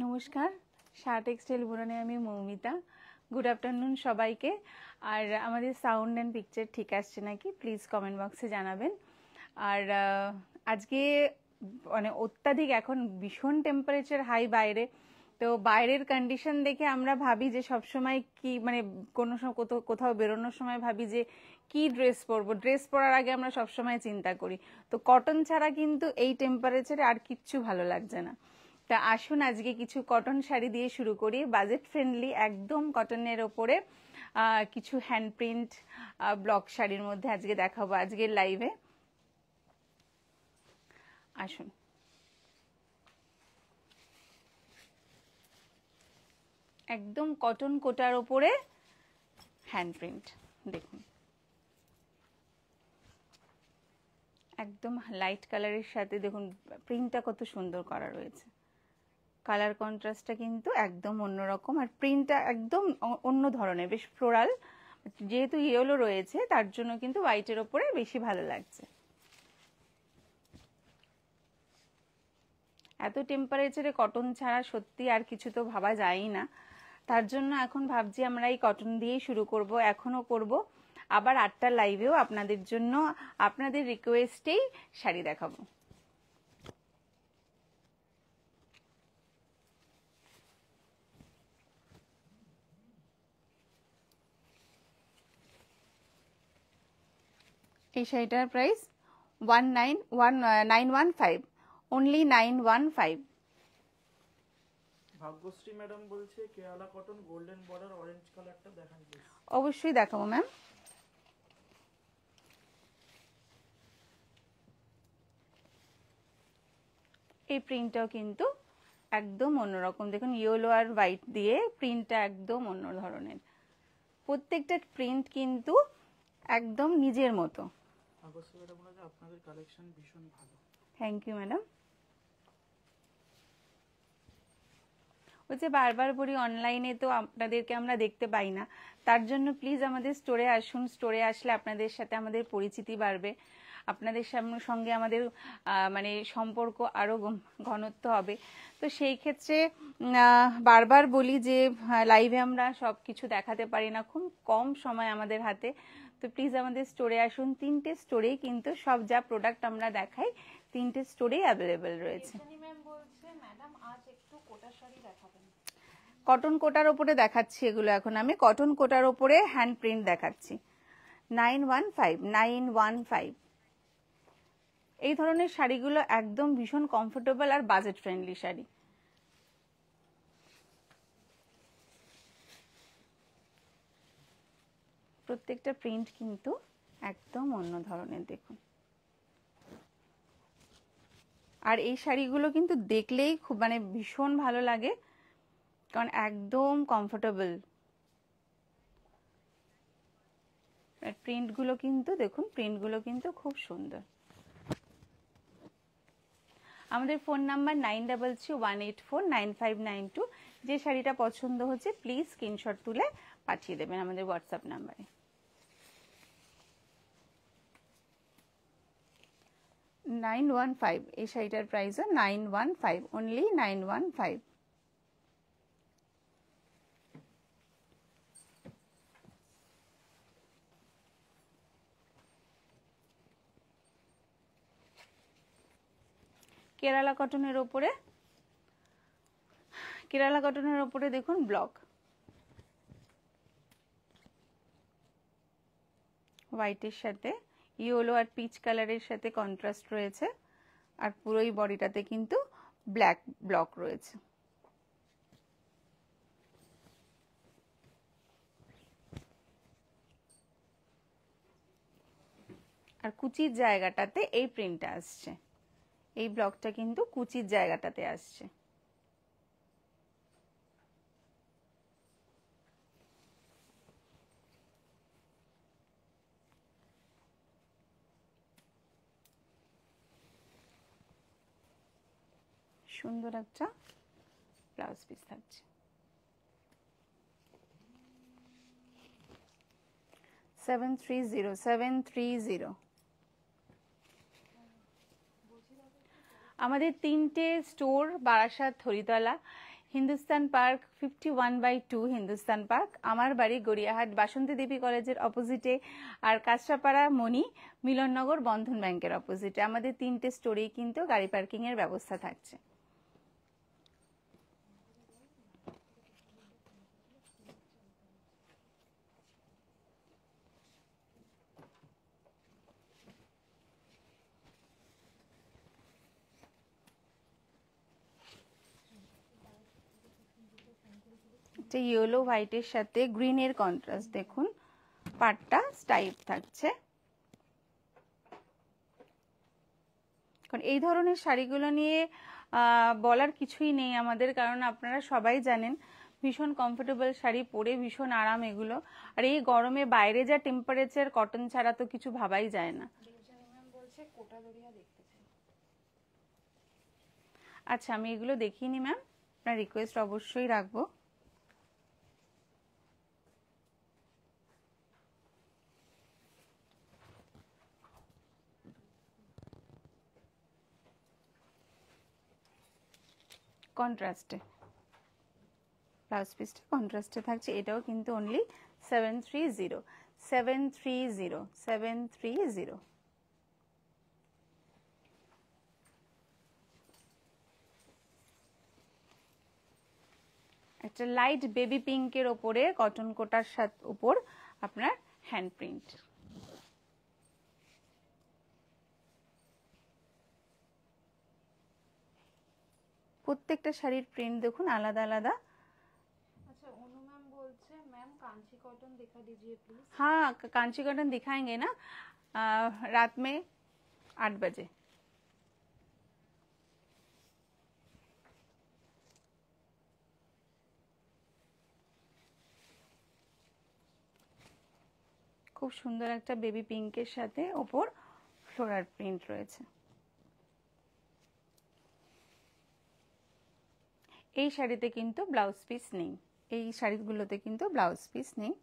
নমস্কার, শাহ টেক্সটাইল বুননে আমি Moumita. Good afternoon সবাইকে। আর আমাদের সাউন্ড অ্যান্ড পিকচার ঠিক আসছে নাকি প্লিজ কমেন্ট বক্সে জানাবেন। আর আজকে মানে অত্যাধিক এখন ভীষণ টেম্পারেচার হাই বাইরে, তো বাইরের কন্ডিশন দেখে আমরা ভাবি যে সবসময় কি মানে কোনো সময় কোথাও বেরোনোর সময় ভাবি যে কি ড্রেস পরবো, ড্রেস পরার আগে আমরা সবসময় চিন্তা করি। তো কটন ছাড়া কিন্তু এই টেম্পারেচারে আর কিচ্ছু ভালো লাগছে না। তা আসুন আজকে কিছু কটন শাড়ি দিয়ে শুরু করি, বাজেট ফ্রেন্ডলি একদম কটনের ওপরে কিছু হ্যান্ড প্রিন্ট ব্লক শাড়ির মধ্যে আজকে দেখাবো আজকের লাইভে। আসুন, একদম কটন কোটার ওপরে হ্যান্ড প্রিন্ট দেখুন, একদম লাইট কালারের সাথে দেখুন প্রিন্টটা কত সুন্দর করা রয়েছে। কালার কন্ট্রাস্টটা কিন্তু একদম অন্যরকম, আর প্রিন্টটা একদম অন্য ধরনের, বেশ ফ্লোরাল। যেহেতু ইয়েলো রয়েছে তার জন্য কিন্তু হোয়াইটের ওপরে বেশি ভালো লাগছে। এত টেম্পারেচারে কটন ছাড়া সত্যি আর কিছু তো ভাবা যায়ই না, তার জন্য এখন ভাবছি আমরা এই কটন দিয়েই শুরু করব, এখনো করব, আবার 8টার লাইভেও আপনাদের জন্য আপনাদের রিকোয়েস্টেই শাড়ি দেখাবো। এই শাড়িটার প্রাইস 915, অনলি 915। ভাগ্যশ্রী ম্যাডাম বলছে Kerala cotton golden border orange কালারটা দেখান প্লিজ। অবশ্যই দেখাবো ম্যাম। এই প্রিন্টটাও কিন্তু একদম অন্যরকম, দেখুন ইয়েলো আর হোয়াইট দিয়ে প্রিন্টটা একদম অন্য ধরনের। প্রত্যেকটা প্রিন্ট কিন্তু একদম নিজের মতো। ভাগ্যশ্রী ম্যাডাম বলে যে আপনাদের কালেকশন ভীষণ ভালো। Thank you madam. হচ্ছে বারবার বলি অনলাইনে তো আপনাদেরকে আমরা দেখতে পাই না, তার জন্য প্লিজ আমাদের স্টোরে আসুন। স্টোরে আসলে আপনাদের সাথে আমাদের পরিচিতি বাড়বে, আপনাদের সঙ্গে আমাদের মানে সম্পর্ক আরও ঘনত্ব হবে। তো সেই ক্ষেত্রে বারবার বলি যে লাইভে আমরা সব কিছু দেখাতে পারি না, খুব কম সময় আমাদের হাতে। তো প্লিজ আমাদের স্টোরে আসুন। 3টে স্টোরেই কিন্তু সব যা প্রোডাক্ট আমরা দেখাই 3টে স্টোরেই অ্যাভেলেবেল রয়েছে। কটন কোটার ওপরে দেখাচ্ছি এগুলো, এখন আমি কটন কোটার ওপরে হ্যান্ড প্রিন্ট দেখাচ্ছি। 915। এই ধরনের শাড়িগুলো একদম ভীষণ কমফোর্টেবল আর বাজেট ফ্রেন্ডলি শাড়ি। প্রত্যেকটা প্রিন্ট কিন্তু একদম অন্য ধরনের দেখুন। আর এই শাড়িগুলো কিন্তু দেখলেই খুব মানে ভীষণ ভালো লাগে, কারণ একদম কমফোর্টেবল। প্রিন্টগুলো কিন্তু দেখুন, প্রিন্টগুলো কিন্তু খুব সুন্দর। আমাদের ফোন নাম্বার 9331849592। যে শাড়িটা পছন্দ হচ্ছে প্লিজ স্ক্রিনশট তুলে পাঠিয়ে দেবেন আমাদের হোয়াটসঅ্যাপ নাম্বারে। এই শাড়িটার প্রাইস 915, অনলি 915। কেরালা কটনের ওপরে দেখুন ব্লক, হোয়াইটের সাথে ইয়েলো আর পিচ কালারের সাথে কন্ট্রাস্ট রয়েছে, আর পুরোই বডিটাতে কিন্তু ব্ল্যাক ব্লক রয়েছে। আর কুচির জায়গাটাতে এই প্রিন্টটা আসছে, এই ব্লকটা কিন্তু কুচির জায়গাটাতে আসছে। সুন্দর একটা ব্লাউজ পিস থাকছে। 730। আমাদের 3টে store, Barasat, Haritala, Hindustan park 51/2 Hindustan park, আমার বাড়ি গড়িয়াহাট বাসন্তী দেবী কলেজের অপোজিটে, আর কাঁচরাপাড়া মণি মিলননগর বন্ধন ব্যাংকের অপোজিটে। আমাদের 3টে স্টোরেই কিন্তু গাড়ি পার্কিংয়ের ব্যবস্থা থাকছে। ইয়েলো হোয়াইটের সাথে গ্রিনের কন্ট্রাস্ট দেখুন, পাটটা স্টাইপ থাকছে। কারণ এই ধরনের শাড়িগুলো নিয়ে বলার কিছুই নেই আমাদের, কারণ আপনারা সবাই জানেন ভীষণ কমফোর্টেবল শাড়ি, পরে ভীষণ আরাম এগুলো। আর এই গরমে বাইরে যা টেম্পারেচার, কটন ছাড়া তো কিছু ভাবাই যায় না। আচ্ছা, আমি এগুলো দেখিনি ম্যাম, আপনার রিকোয়েস্ট অবশ্যই রাখবো। কন্ট্রাস্টে ব্লাউজ পিসটা কন্ট্রাস্টে থাকছে, এটাও কিন্তু অনলি 730 730 730। একটা লাইট বেবি পিঙ্কের ওপরে কটন কোটার সাথে উপর আপনার হ্যান্ড প্রিন্ট। প্রত্যেকটা শাড়ির প্রিন্ট দেখুন আলাদা আলাদা। अच्छा, ओनू मैम बोलছে मैम कांची कॉटन दिखा दीजिए प्लीज। हाँ, कांची कॉटन दिखाएंगे ना रात में 8 बजे। খুব সুন্দর একটা বেবি পিঙ্কের সাথে ওপর ফ্লোরাল প্রিন্ট রয়েছে। এই শাড়িতে কিন্তু ব্লাউজ পিস নেই, এই শাড়িগুলোতে কিন্তু ব্লাউজ পিস নেই।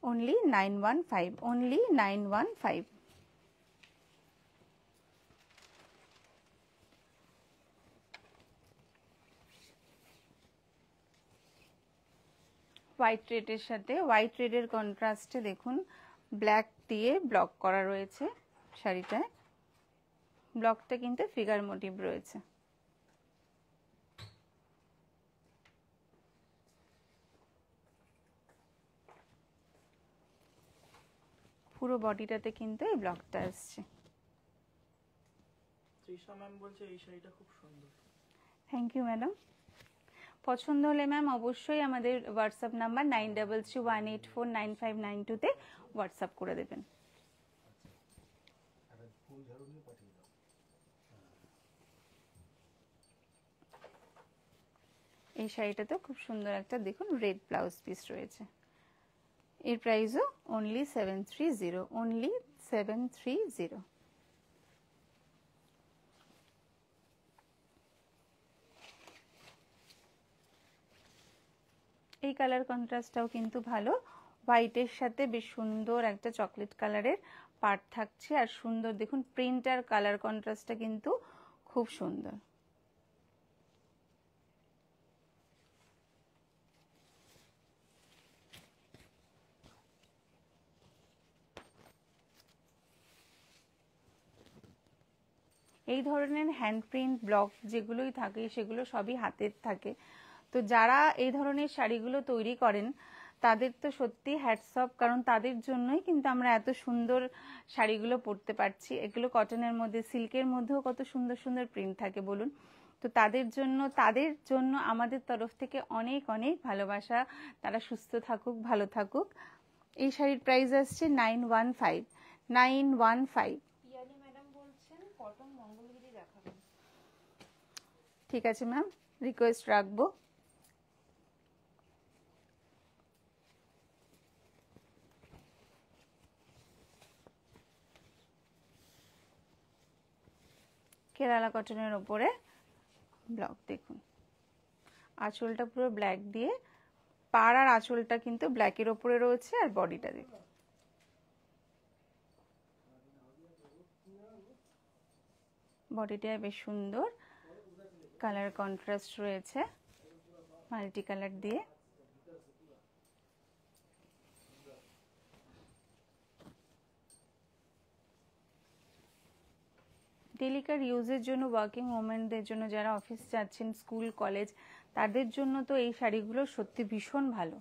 only 915, only 915। হোয়াইট রেডের সাথে হোয়াইট রেডের কন্ট্রাস্টে দেখুন ব্ল্যাক দিয়ে ব্লক করা রয়েছে শাড়িটায়। ব্লকটা কিন্তু ফিগার মোটিভ রয়েছে। পুরো বডিটাতে কিন্তু এই ব্লকটা আসছে। তৃষা ম্যাম বলছে এই শাড়িটা খুব সুন্দর। Thank you madam. পছন্দ হলে ম্যাম অবশ্যই আমাদের হোয়াটসঅ্যাপ নাম্বার 9331849592 তে হোয়াটসঅ্যাপ করে দেবেন। এই শাড়িটাতেও খুব সুন্দর একটা দেখুন রেড ব্লাউজ পিস রয়েছে। এর প্রাইসও only 730, only 730। এই কালার কন্ট্রাস্টটাও কিন্তু ভালো, হোয়াইটের সাথে বেশ সুন্দর একটা চকলেট কালারের পার্ট থাকছে, আর সুন্দর দেখুন প্রিন্ট আর কালার কন্ট্রাস্টটা কিন্তু খুব সুন্দর। এই ধরনের হ্যান্ড প্রিন্ট ব্লক যেগুলোই থাকে সেগুলো সবই হাতের থাকে। তো যারা এই ধরনের শাড়িগুলো তৈরি করেন তাদের তো সত্যি হ্যাটস অফ, কারণ তাদের জন্যই কিন্তু আমরা এত সুন্দর শাড়িগুলো পরতে পারছি। এগুলো কটনের মধ্যে, সিল্কের মধ্যেও কত সুন্দর সুন্দর প্রিন্ট থাকে বলুন। তো তাদের জন্য আমাদের তরফ থেকে অনেক অনেক ভালোবাসা। তারা সুস্থ থাকুক, ভালো থাকুক। এই শাড়ির প্রাইস আসছে 915, 915। পিয়ালি ম্যাডাম বলছেন কটন মঙ্গলগিরি দেখাবেন। ঠিক আছে ম্যাম, রিকোয়েস্ট রাখবো। কেরালা কটনের ওপরে ব্লক দেখুন, আঁচলটা পুরো ব্ল্যাক দিয়ে, পাড় আর আঁচলটা কিন্তু ব্ল্যাকের ওপরে রয়েছে, আর বডিটা দেখুন বডিটা বেশ সুন্দর। কালার কন্ট্রাস্ট রয়েছে মাল্টি কালার দিয়ে। ডেলিকার ইউজের জন্য, ওয়ার্কিং ওমেনদের জন্য, যারা অফিস যাচ্ছেন, স্কুল কলেজ, তাদের জন্য তো এই শাড়িগুলো সত্যি ভীষণ ভালো।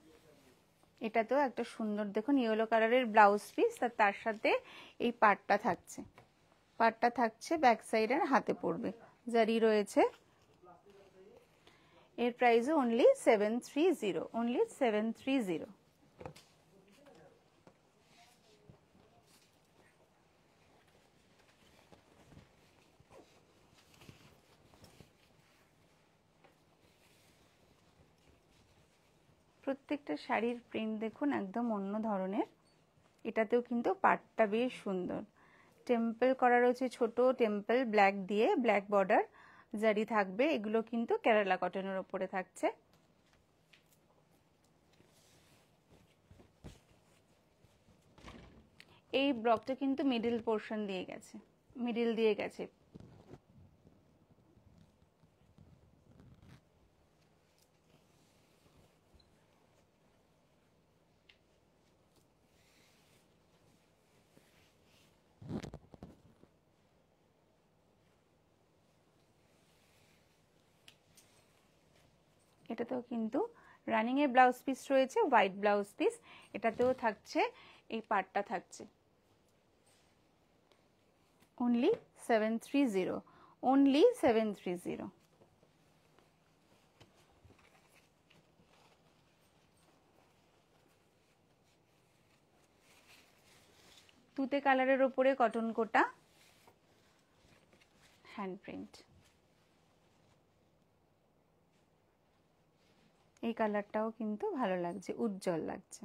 এটাতেও একটা সুন্দর দেখুন ইয়েলো কালারের ব্লাউজ পিস, তার সাথে এই পাটটা থাকছে, পাটটা থাকছে ব্যাক সাইড আর হাতে পড়বে, জারি রয়েছে। এর প্রাইসও অনলি 730, অনলি 730। প্রত্যেকটা শাড়ির প্রিন্ট দেখুন একদম অন্য ধরনের। এটাতেও কিন্তু পাটটা বেশ সুন্দর, টেম্পল করা রয়েছে, ছোট টেম্পল ব্ল্যাক দিয়ে, ব্ল্যাক বর্ডার জারি থাকবে। এগুলো কিন্তু কেরালা কটনের ওপরে থাকছে। এই ব্লকটা কিন্তু মিডল পোর্শন দিয়ে গেছে, মিডল দিয়ে গেছে। এটাতেও কিন্তু রানিং এর ব্লাউজ পিস রয়েছে, হোয়াইট ব্লাউজ পিস। এটাতেও থাকছে এই পাটটা থাকছে। Only 730, only 730। তুতে কালারের ওপরে কটন কোটা, হ্যান্ড প্রিন্ট। এই কালারটাও কিন্তু ভালো লাগছে, উজ্জ্বল লাগছে।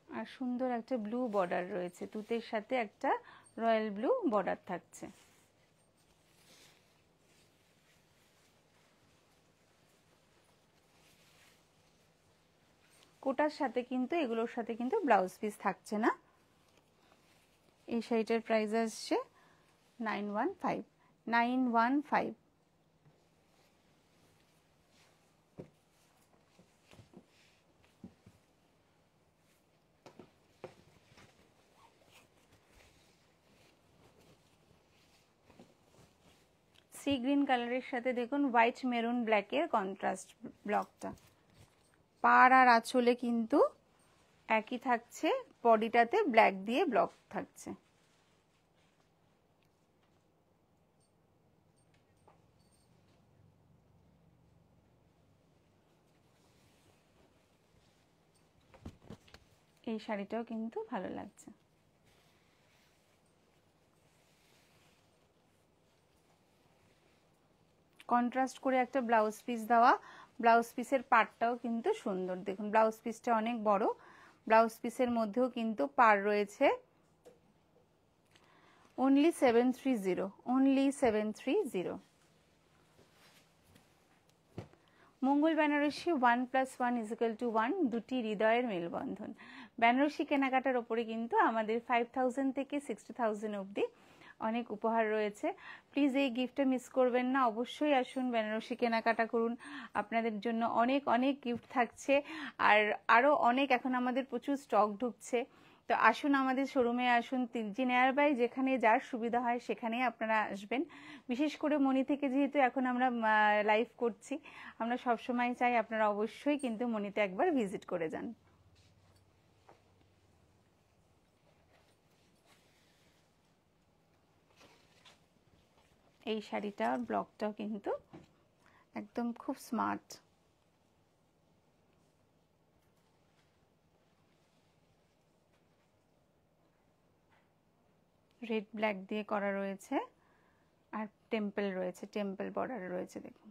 আর সুন্দর একটা ব্লু বর্ডার রয়েছে, তুতের সাথে একটা রয়্যাল ব্লু বর্ডার থাকছে। কোটার সাথে কিন্তু, এগুলোর সাথে কিন্তু ব্লাউজ পিস থাকছে না। এই শাড়িটার প্রাইস আসছে 915, 915। সি গ্রিন কালারের সাথে দেখুন হোয়াইট মেরুন ব্ল্যাকের কন্ট্রাস্ট ব্লকটা। পাড় আর আঁচলে কিন্তু একই থাকছে, বডিটাতে ব্ল্যাক দিয়ে ব্লক থাকছে। এই শাড়িটাও কিন্তু ভালো লাগছে। কন্ট্রাস্ট করে একটা ব্লাউজ পিস দেওয়া, ব্লাউজ পিসের পাড়টাও কিন্তু সুন্দর। দেখুন ব্লাউজ পিসটা অনেক বড়, ব্লাউজ পিসের মধ্যেও কিন্তু পাড় রয়েছে। Only 730, only 730। মঙ্গল বেনারসি 1+1=1, দুটি হৃদয়ের মেলবন্ধন। বেনারসি কেনাকাটার ওপরে কিন্তু আমাদের 5000 থেকে 60,000 অবধি অনেক উপহার রয়েছে। প্লিজ এই গিফটটা মিস করবেন না, অবশ্যই আসুন বেনারসি কেনাকাটা করুন। আপনাদের জন্য অনেক অনেক গিফট থাকছে, আর আরও অনেক এখন আমাদের প্রচুর স্টক ঢুকছে। তো আসুন আমাদের শোরুমে আসুন, তিনজি নিয়ার বাই, যেখানে যার সুবিধা হয় সেখানেই আপনারা আসবেন। বিশেষ করে মণি থেকে যেহেতু এখন আমরা লাইভ করছি, আমরা সবসময় চাই আপনারা অবশ্যই কিন্তু মণিতে একবার ভিজিট করে যান। এই শাড়িটার ব্লকটাও কিন্তু একদম খুব স্মার্ট। রেড ব্ল্যাক দিয়ে করা রয়েছে, আর টেম্পল রয়েছে, টেম্পল বর্ডার রয়েছে। দেখুন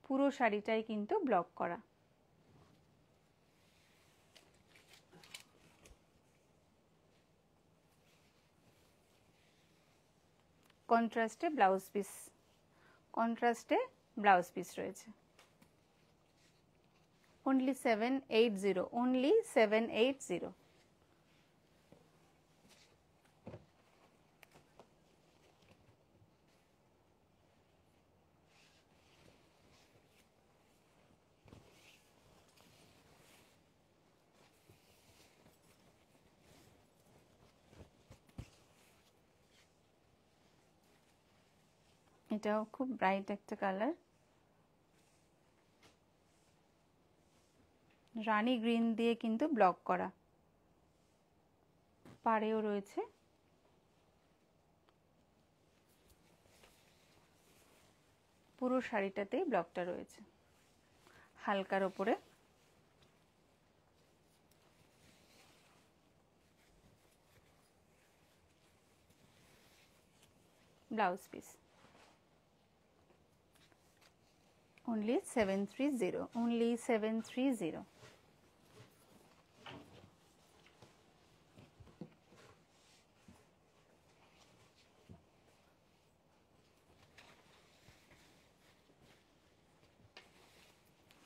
পুরো শাড়িটাই কিন্তু ব্লক করা। কন্ট্রাস্টে ব্লাউজ পিস, কন্ট্রাস্টে ব্লাউজ পিস রয়েছে। only 780, only 780. এটাও খুব ব্রাইট একটা কালার, রানী গ্রিন দিয়ে কিন্তু ব্লক করা, পাড়েও রয়েছে পুরো শাড়িটাতেই ব্লকটা রয়েছে হালকার ওপরে। Blouse piece only 730, only 730.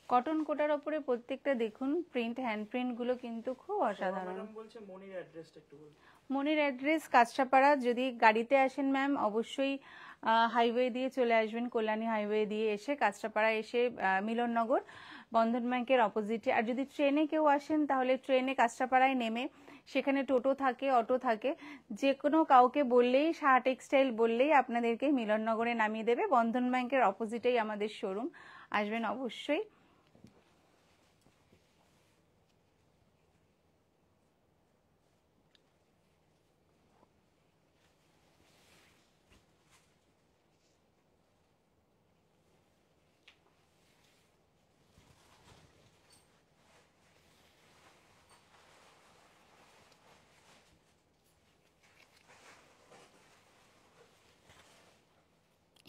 Cotton কোটার ওপরে প্রত্যেকটা দেখুন প্রিন্ট, হ্যান্ড প্রিন্ট গুলো কিন্তু খুব অসাধারণ। ম্যাডাম বলছে মনির অ্যাড্রেসটা একটু বলুন। মনির অ্যাড্রেস কাঁচরাপাড়া। যদি গাড়িতে আসেন ম্যাম অবশ্যই হাইওয়ে দিয়ে চলে আসবেন, কল্যাণী হাইওয়ে দিয়ে এসে কাঁচরাপাড়া এসে মিলননগর বন্ধন ব্যাংকের অপোজিটে। আর যদি ট্রেনে কেউ আসেন তাহলে ট্রেনে কাঁচরাপাড়ায় নেমে সেখানে টোটো থাকে, অটো থাকে, যে কোনো কাউকে বললেই, সাহা টেক্সটাইল বললেই আপনাদেরকে মিলননগরে নামিয়ে দেবে। বন্ধন ব্যাংকের অপোজিটেই আমাদের শোরুম, আসবেন অবশ্যই।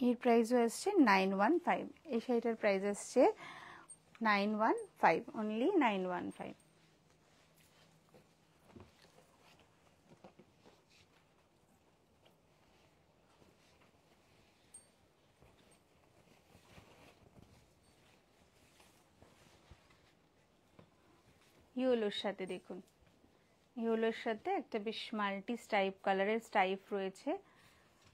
এর প্রাইসও আসছে 915, এই শাড়িটার প্রাইস আসছে 915, অনলি 915। ইয়েলোর সাথে দেখুন, ইয়েলোর সাথে একটা বেশ মাল্টি স্টাইপ কালারের স্টাইপ রয়েছে,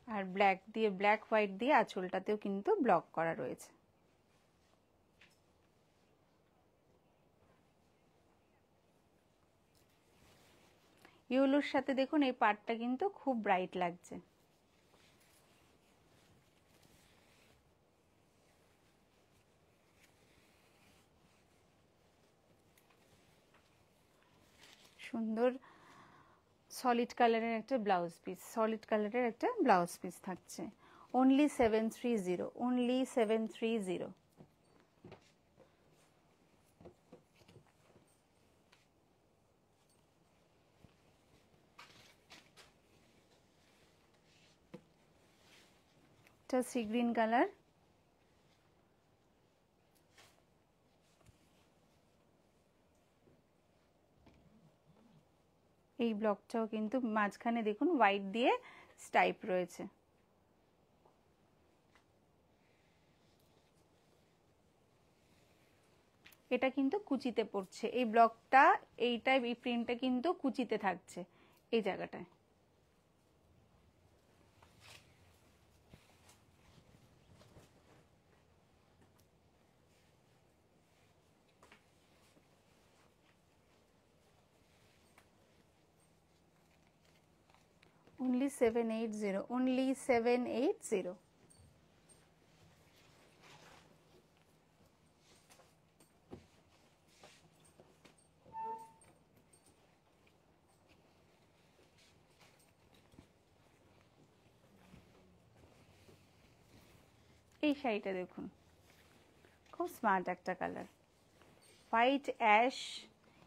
আর ব্ল্যাক দিয়ে, ব্ল্যাক হোয়াইট দিয়ে আঁচলটাতেও কিন্তু ব্লক করা রয়েছে। ইয়েলোর সাথে দেখুন এই পাড়টা কিন্তু খুব ব্রাইট লাগছে। সুন্দর সলিড কালারের একটা ব্লাউজ পিস, সলিড কালারের একটা ব্লাউজ পিস থাকছে, অনলি 730, অনলি 730। এটা সি গ্রিন কালার, এই ব্লকটাও কিন্তু মাঝখানে দেখুন হোয়াইট দিয়ে স্টাইপ রয়েছে। এটা কিন্তু কুচিতে পড়ছে, এই ব্লকটা, এইটা, এই প্রিন্টটা কিন্তু কুচিতে থাকছে এই জায়গাটায়। only 780, only 780। এই শাড়িটা দেখুন, খুব স্মার্ট একটা কালার, হোয়াইট অ্যাশ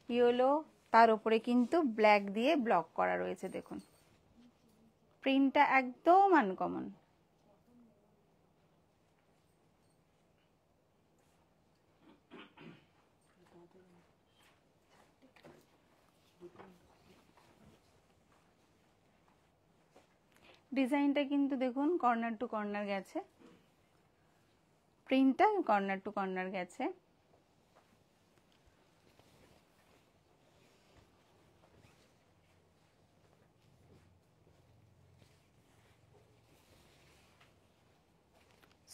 ইয়েলো, তার উপরে কিন্তু ব্ল্যাক দিয়ে ব্লক করা রয়েছে। দেখুন প্রিন্টটা একদম আনকমন। ডিজাইনটা কিন্তু দেখুন কর্নার টু কর্নার গেছে, প্রিন্টটা কর্নার টু কর্নার গেছে।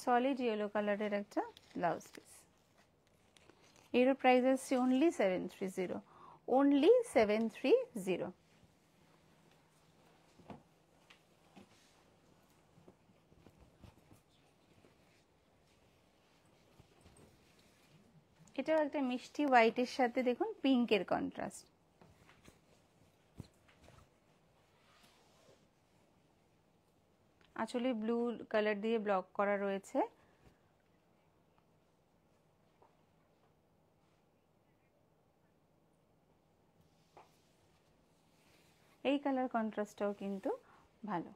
সলিড ইয়েলো কালারের একটা ব্লাউজ পিস। এর প্রাইস আসছে অনলি 730, অনলি 730। এটাও একটা মিষ্টি হোয়াইটের সাথে দেখুন পিঙ্কের কন্ট্রাস্ট। আসলে ব্লু কালার দিয়ে ব্লক করা রয়েছে। এই কালার কন্ট্রাস্টটাও কিন্তু ভালো।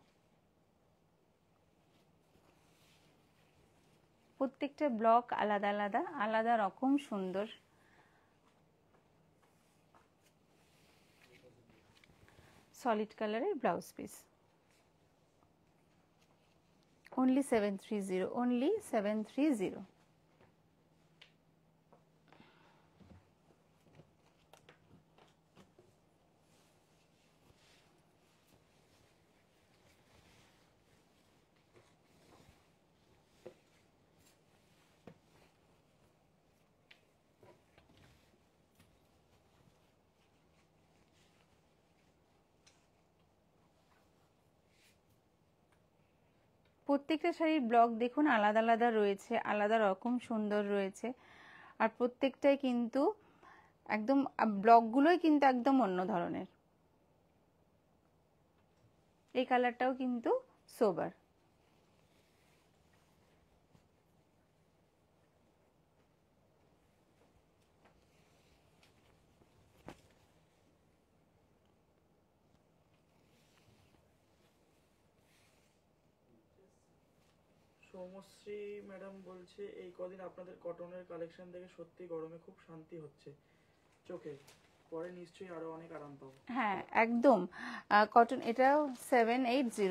প্রত্যেকটা ব্লক আলাদা আলাদা আলাদা রকম সুন্দর। সলিড কালারের ব্লাউজ পিস, only 730, only 730। প্রত্যেকটা শাড়ির ব্লক দেখুন আলাদা আলাদা রয়েছে, আলাদা রকম সুন্দর রয়েছে। আর প্রত্যেকটাই কিন্তু একদম ব্লকগুলোই কিন্তু একদম অন্য ধরনের। এই কালারটাও কিন্তু সোবার। সৌমশ্রী ম্যাডাম বলছে এই কদিন আপনাদের কটনের কালেকশন দেখে সত্যি গরমে খুব শান্তি হচ্ছে চোখে, পরে নিশ্চয়ই আরো অনেক আরাম পাবো। হ্যাঁ একদম, কটন এটাও 780।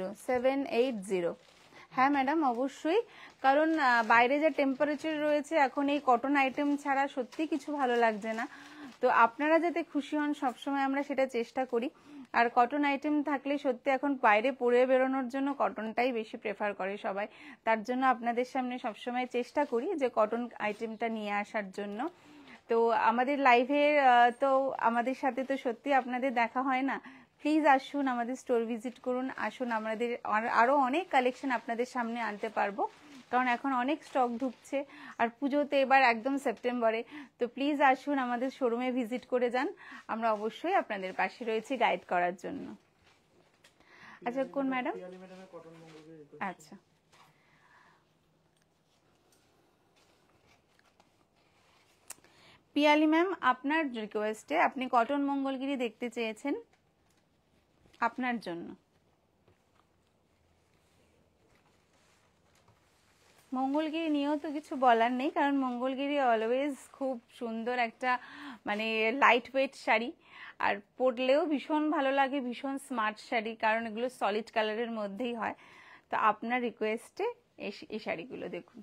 হ্যাঁ ম্যাডাম অবশ্যই, কারণ বাইরে যে টেম্পারেচার রয়েছে এখন এই কটন আইটেম ছাড়া সত্যি কিছু ভালো লাগছে না। তো আপনারা যাতে খুশি হন সবসময় আমরা সেটা চেষ্টা করি। আর কটন আইটেম থাকলে সত্যি এখন বাইরে পরে বেরোনোর জন্য কটনটাই বেশি প্রেফার করে সবাই। তার জন্য আপনাদের সামনে সবসময় চেষ্টা করি যে কটন আইটেমটা নিয়ে আসার জন্য। তো আমাদের লাইভে তো আমাদের সাথে তো সত্যি আপনাদের দেখা হয় না। প্লিজ আসুন, আমাদের স্টোর ভিজিট করুন, আসুন, আমাদের আরও অনেক কালেকশন আপনাদের সামনে আনতে পারবো, কারণ এখন অনেক স্টক ঢুকছে। আর পুজোতে এবার একদম সেপ্টেম্বরে, তো প্লিজ আসুন আমাদের শোরুমে ভিজিট করে যান। আমরা অবশ্যই আপনাদের পাশে রয়েছি গাইড করার জন্য। আচ্ছা কোন ম্যাডাম? পিয়ালি ম্যাডামের কটন মঙ্গলগিরি রিকোয়েস্ট। আচ্ছা পিয়ালি ম্যাম, আপনার রিকোয়েস্টে আপনি কটন মঙ্গলগিরি দেখতে চেয়েছেন, আপনার জন্য। মঙ্গলগিরি নিয়েও তো কিছু বলার নেই, কারণ মঙ্গলগিরি অলওয়েজ খুব সুন্দর একটা মানে লাইট ওয়েট শাড়ি, আর পরলেও ভীষণ ভালো লাগে, ভীষণ স্মার্ট শাড়ি, কারণ এগুলো সলিড কালারের মধ্যেই হয়। তো আপনার রিকোয়েস্টে এই শাড়িগুলো দেখুন।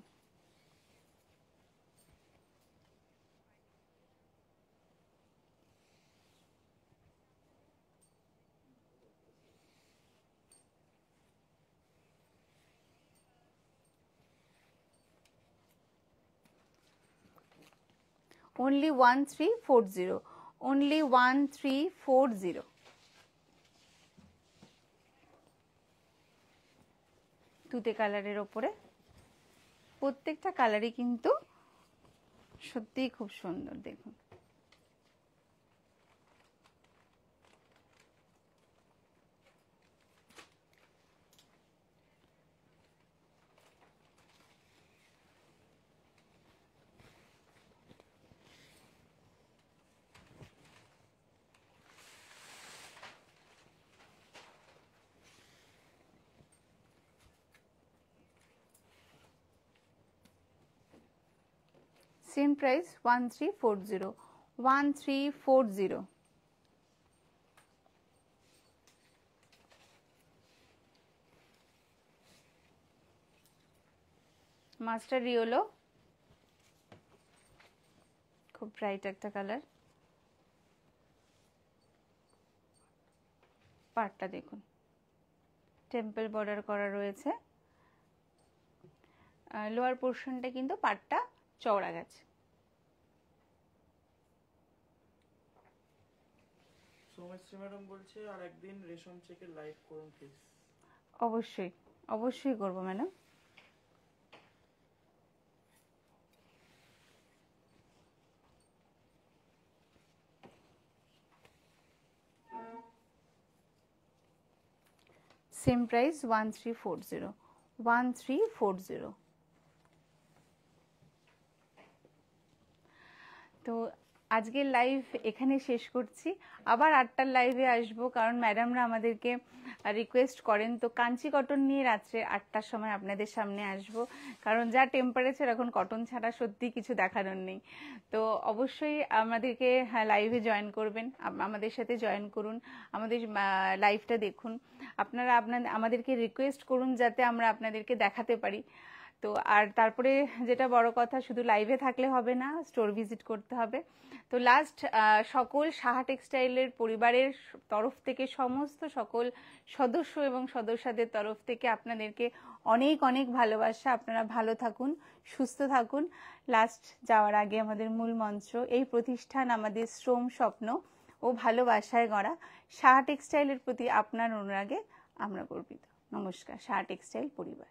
only 1340, only 1340। তুতে কালারের ওপরে, প্রত্যেকটা কালারই কিন্তু সত্যিই খুব সুন্দর দেখুন। Same price 1340, 1340। মাস্টার ইয়েলো, খুব ব্রাইট একটা কালার। পাড়টা দেখুন টেম্পল বর্ডার করা রয়েছে। লোয়ার পোর্শনটা কিন্তু পাটটা চওড়া গেছে। সৌমিত্রী ম্যাডাম বলছে আর একদিন রেশম চেকের লাইভ করুন প্লিজ। অবশ্যই অবশ্যই করবো ম্যাডাম। Same price 1340, 1340। তো আজকের লাইভ এখানে শেষ করছি, আবার 8টার লাইভে আসবো, কারণ ম্যাডামরা আমাদেরকে রিকোয়েস্ট করেন। তো কাঞ্চি কটন নিয়ে রাত্রে 8টার সময় আপনাদের সামনে আসবো, কারণ যা টেম্পারেচার এখন কটন ছাড়া সত্যি কিছু দেখানোর নেই। তো অবশ্যই আমাদেরকে লাইভে জয়েন করবেন, আমাদের সাথে জয়েন করুন, আমাদের লাইভটা দেখুন। আপনারা আমাদেরকে রিকোয়েস্ট করুন যাতে আমরা আপনাদেরকে দেখাতে পারি। তো আর তারপরে যেটা বড় কথা, শুধু লাইভে থাকলে হবে না, স্টোর ভিজিট করতে হবে। তো লাস্ট সকল সাহা টেক্সটাইলের পরিবারের তরফ থেকে, সমস্ত সকল সদস্য এবং সদস্যদের তরফ থেকে আপনাদেরকে অনেক অনেক ভালোবাসা। আপনারা ভালো থাকুন, সুস্থ থাকুন। লাস্ট যাওয়ার আগে আমাদের মূল মন্ত্র, এই প্রতিষ্ঠান আমাদের শ্রম, স্বপ্ন ও ভালোবাসায় গড়া। সাহা টেক্সটাইলের প্রতি আপনার অনুরাগে আমরা গর্বিত। নমস্কার। সাহা টেক্সটাইল পরিবার।